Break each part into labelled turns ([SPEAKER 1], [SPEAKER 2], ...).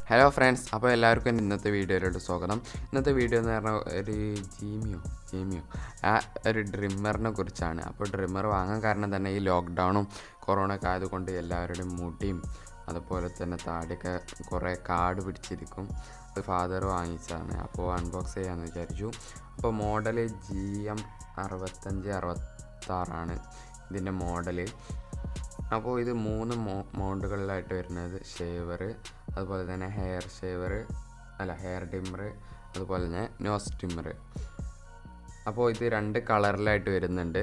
[SPEAKER 1] Hello friends, അപ്പോൾ എല്ലാവർക്കും ഇന്നത്തെ വീഡിയോയിലോട്ട് സ്വാഗതം. ഇന്നത്തെ വീഡിയോ എന്ന് പറഞ്ഞാൽ ഒരു ജീമിയോ ഒരു ഡ്രിമ്മറിനെ കുറിച്ചാണ്. അപ്പോൾ ഡ്രിമ്മർ വാങ്ങാൻ കാരണം തന്നെ ഈ ലോക്ക്ഡൗണും കൊറോണയൊക്കെ ആയതുകൊണ്ട് എല്ലാവരുടെയും മുടിയും അതുപോലെ തന്നെ താടിയൊക്കെ കുറേ കാട് പിടിച്ചിരിക്കും. അത് ഫാദർ വാങ്ങിച്ചതാണ്. അപ്പോൾ അൺബോക്സ് ചെയ്യാമെന്ന് വിചാരിച്ചു. അപ്പോൾ മോഡൽ GM6566 ഇതിൻ്റെ മോഡൽ. അപ്പോൾ ഇത് 3 മൗണ്ടുകളിലായിട്ട് വരുന്നത് ഷേവർ, അതുപോലെ തന്നെ ഹെയർ ഡിമ്മർ, അതുപോലെ തന്നെ നോസ് ഡിമ്മർ. അപ്പോൾ ഇത് 2 കളറിലായിട്ട് വരുന്നുണ്ട്.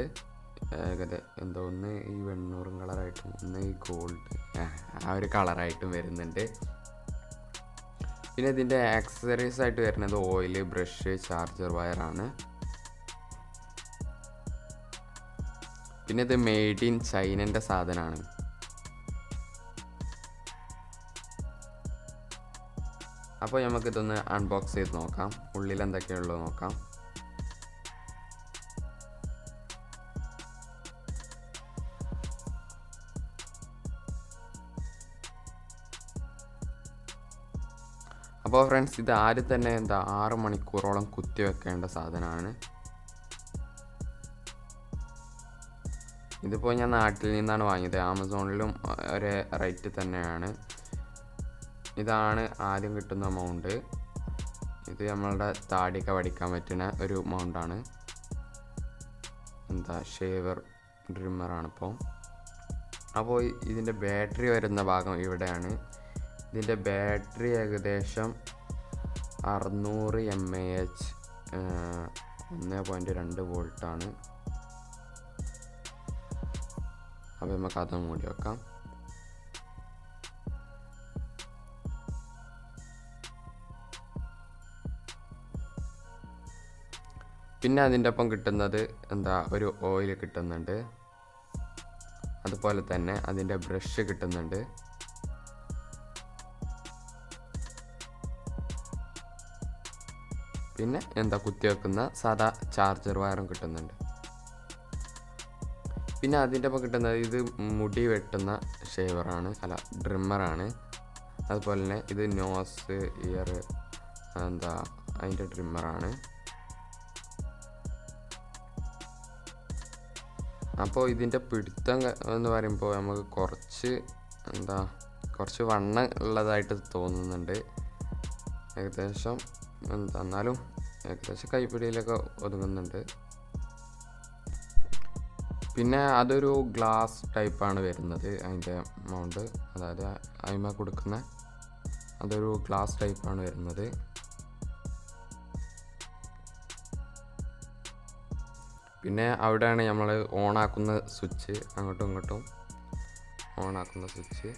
[SPEAKER 1] ഒന്ന് ഈ വെണ്ണൂറും കളറായിട്ടും ഒന്ന് ഈ ഗോൾഡ് ആ ഒരു കളറായിട്ടും വരുന്നുണ്ട്. പിന്നെ ഇതിൻ്റെ ആക്സസറീസ് ആയിട്ട് വരുന്നത് ഓയിൽ, ബ്രഷ്, ചാർജർ വയറാണ്. പിന്നെ ഇത് മെയ്ഡ് ഇൻ ചൈനൻ്റെ സാധനമാണ്. അപ്പോൾ നമുക്കിതൊന്ന് അൺബോക്സ് ചെയ്ത് നോക്കാം, ഉള്ളിൽ എന്തൊക്കെയുള്ളത് നോക്കാം. അപ്പോൾ ഫ്രണ്ട്സ്, ഇത് ആദ്യം തന്നെ 6 മണിക്കൂറോളം കുത്തി വെക്കേണ്ട സാധനമാണ്. ഇതിപ്പോൾ ഞാൻ നാട്ടിൽ നിന്നാണ് വാങ്ങിയത്. ആമസോണിലും ഒരേ റേറ്റ് തന്നെയാണ്. ഇതാണ് ആദ്യം കിട്ടുന്ന മൗണ്ട്. ഇത് നമ്മളുടെ താടിയൊക്കെ വടിക്കാൻ പറ്റുന്ന ഒരു മൗണ്ടാണ്. ഷേവർ ഡ്രിമ്മറാണ്. അപ്പോൾ ഇതിൻ്റെ ബാറ്ററി വരുന്ന ഭാഗം ഇവിടെയാണ്. ഇതിൻ്റെ ബാറ്ററി ഏകദേശം 600 mAh 1.2 വോൾട്ടാണ്. അപ്പോൾ നമുക്ക് അത് മൂടി വെക്കാം. പിന്നെ അതിൻ്റെ ഒപ്പം കിട്ടുന്നത് ഒരു ഓയിൽ കിട്ടുന്നുണ്ട്. അതുപോലെ തന്നെ അതിൻ്റെ ബ്രഷ് കിട്ടുന്നുണ്ട്. പിന്നെ കുത്തിവെക്കുന്ന സാധാ ചാർജർ വയറും കിട്ടുന്നുണ്ട്. പിന്നെ അതിൻ്റെ ഒപ്പം കിട്ടുന്നത് ഇത് മുടി വെട്ടുന്ന ഡ്രിമ്മറാണ്. അതുപോലെ തന്നെ ഇത് നോസ്, ഇയർ അതിൻ്റെ ഡ്രിമ്മറാണ്. അപ്പോൾ ഇതിൻ്റെ പിടുത്തം എന്ന് പറയുമ്പോൾ നമുക്ക് കുറച്ച് വണ്ണം ഉള്ളതായിട്ട് തോന്നുന്നുണ്ട്. ഏകദേശം എന്നാലും ഏകദേശം കൈപ്പിടിയിലൊക്കെ ഒതുങ്ങുന്നുണ്ട്. പിന്നെ അതൊരു ഗ്ലാസ് ടൈപ്പാണ് വരുന്നത്. അതിൻ്റെ മൗണ്ട്, അതായത് അതിമ കൊടുക്കുന്ന അതൊരു ഗ്ലാസ് ടൈപ്പാണ് വരുന്നത്. പിന്നെ അവിടെയാണ് നമ്മൾ ഓണാക്കുന്ന സ്വിച്ച്, അങ്ങോട്ടും ഇങ്ങോട്ടും ഓണാക്കുന്ന സ്വിച്ച്.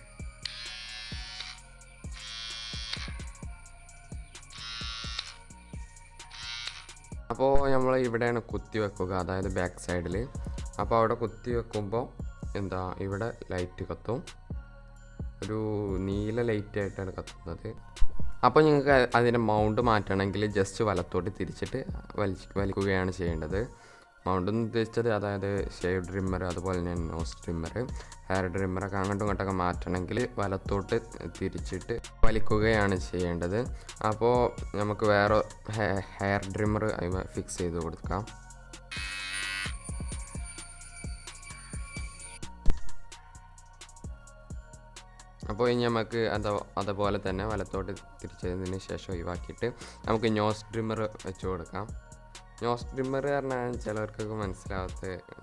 [SPEAKER 1] അപ്പോൾ നമ്മൾ ഇവിടെയാണ് കുത്തി വെക്കുക, അതായത് ബാക്ക് സൈഡിൽ. അപ്പോൾ അവിടെ കുത്തി വെക്കുമ്പോൾ ഇവിടെ ലൈറ്റ് കത്തും. ഒരു നീല ലൈറ്റായിട്ടാണ് കത്തുന്നത്. അപ്പോൾ നിങ്ങൾക്ക് അതിൻ്റെ മൗണ്ട് മാറ്റണമെങ്കിൽ ജസ്റ്റ് വലത്തോട്ട് തിരിച്ചിട്ട് വലിക്കുകയാണ് ചെയ്യേണ്ടത്. മൗണ്ട് എന്ന് ഉദ്ദേശിച്ചത് അതായത് ഷേവ് ഡ്രിമ്മർ, അതുപോലെ തന്നെ നോസ് ഡ്രിമ്മർ, ഹെയർ ഡ്രിമ്മറൊക്കെ അങ്ങോട്ടും ഇങ്ങോട്ടൊക്കെ മാറ്റണമെങ്കിൽ വലത്തോട്ട് തിരിച്ചിട്ട് വലിക്കുകയാണ് ചെയ്യേണ്ടത്. അപ്പോൾ നമുക്ക് വേറെ ഹെയർ ഡ്രിമ്മർ ഫിക്സ് ചെയ്ത് കൊടുക്കാം. അപ്പോൾ ഇനി നമുക്ക് അതുപോലെ തന്നെ വലത്തോട്ട് തിരിച്ചതിന് ശേഷം ഒഴിവാക്കിയിട്ട് നമുക്ക് നോസ് ഡ്രിമ്മർ വെച്ച് കൊടുക്കാം. നോസ് ഡ്രിമ്മർ പറഞ്ഞാൽ ചിലവർക്കൊക്കെ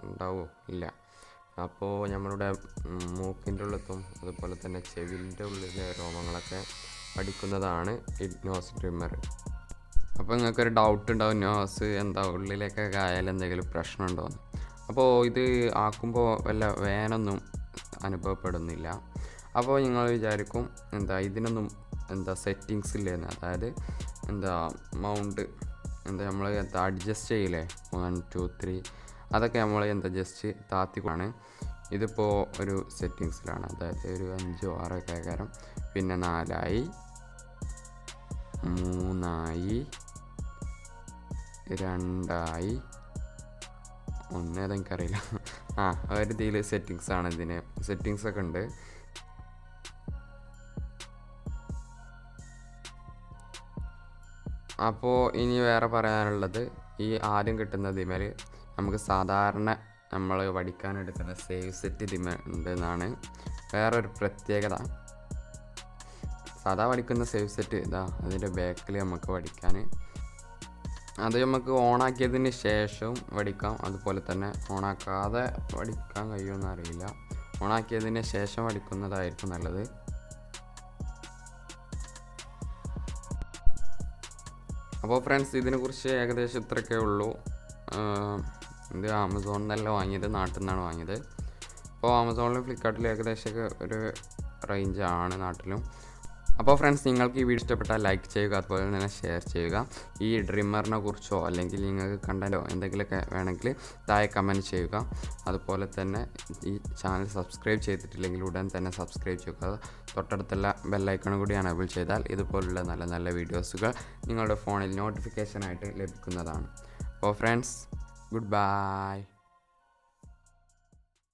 [SPEAKER 1] ഉണ്ടാവില്ല. അപ്പോൾ നമ്മളുടെ മൂക്കിൻ്റെ ഉള്ളത്തും അതുപോലെ തന്നെ ചെവിൻ്റെ ഉള്ളിലെ രോമങ്ങളൊക്കെ അടിക്കുന്നതാണ് ഈ നോസ് ഡ്രിമ്മർ. അപ്പോൾ നിങ്ങൾക്കൊരു ഡൗട്ട് ഉണ്ടാവും, നോസ് ഉള്ളിലേക്കൊക്കെ ആയാലും എന്തെങ്കിലും പ്രശ്നമുണ്ടോ എന്ന്. അപ്പോൾ ഇത് ആക്കുമ്പോൾ വല്ല വേനൊന്നും അനുഭവപ്പെടുന്നില്ല. അപ്പോൾ നിങ്ങൾ വിചാരിക്കും ഇതിനൊന്നും സെറ്റിങ്സ് ഇല്ലേന്ന്. അതായത് മൗണ്ട് നമ്മൾ അഡ്ജസ്റ്റ് ചെയ്യില്ലേ, 1 2 3 അതൊക്കെ നമ്മൾ ജസ്റ്റ് താത്തിക്കാണ്. ഇതിപ്പോൾ ഒരു സെറ്റിങ്സിലാണ്, അതായത് ഒരു 5 6 ഒക്കെ ആകാരം. പിന്നെ 4 ആയി, 3 ആയി, 2 ആയി, 1 ഏതെനിക്കറിയില്ല. ഒരു ഇതിൽ സെറ്റിങ്സാണ്. ഇതിന് സെറ്റിങ്സൊക്കെ ഉണ്ട്. അപ്പോൾ ഇനി വേറെ പറയാനുള്ളത്, ഈ ആദ്യം കിട്ടുന്ന ഇതിമേൽ നമുക്ക് സാധാരണ നമ്മൾ വടിക്കാനെടുക്കുന്ന സേവ് സെറ്റ് ഇതിമ ഉണ്ടെന്നാണ് വേറൊരു പ്രത്യേകത. സാധാ വടിക്കുന്ന സേവ് സെറ്റ് ഇതാ അതിൻ്റെ ബാക്കിൽ നമുക്ക് വടിക്കാൻ, അത് നമുക്ക് ഓണാക്കിയതിന് ശേഷം വടിക്കാം. അതുപോലെ തന്നെ ഓണാക്കാതെ വടിക്കാൻ കഴിയുമെന്ന് അറിയില്ല. ഓണാക്കിയതിന് ശേഷം വടിക്കുന്നതായിരിക്കും നല്ലത്. അപ്പോൾ ഫ്രണ്ട്സ്, ഇതിനെക്കുറിച്ച് ഏകദേശം ഇത്രയൊക്കെ ഉള്ളൂ. ഇത് ആമസോണിൽ നിന്നല്ല വാങ്ങിയത്, നാട്ടിൽ നിന്നാണ് വാങ്ങിയത്. അപ്പോൾ ആമസോണിലും ഫ്ലിപ്കാർട്ടിലും ഏകദേശമൊക്കെ ഒരു റേഞ്ചാണ് നാട്ടിലും. അപ്പോൾ ഫ്രണ്ട്സ്, നിങ്ങൾക്ക് ഈ വീഡിയോ ഇഷ്ടപ്പെട്ടാൽ ലൈക്ക് ചെയ്യുക, അതുപോലെ തന്നെ ഷെയർ ചെയ്യുക. ഈ ഡ്രിമ്മറിനെ കുറിച്ചോ അല്ലെങ്കിൽ നിങ്ങൾക്ക് കണ്ടൻറ്റോ എന്തെങ്കിലുമൊക്കെ വേണമെങ്കിൽ താഴെ കമൻറ്റ് ചെയ്യുക. അതുപോലെ തന്നെ ഈ ചാനൽ സബ്സ്ക്രൈബ് ചെയ്തിട്ടില്ലെങ്കിൽ ഉടൻ തന്നെ സബ്സ്ക്രൈബ് ചെയ്യുക. തൊട്ടടുത്തുള്ള ബെല്ലൈക്കണും കൂടി എനേബിൾ ചെയ്താൽ ഇതുപോലുള്ള നല്ല നല്ല വീഡിയോസുകൾ നിങ്ങളുടെ ഫോണിൽ നോട്ടിഫിക്കേഷനായിട്ട് ലഭിക്കുന്നതാണ്. അപ്പോൾ ഫ്രണ്ട്സ്, ഗുഡ് ബൈ.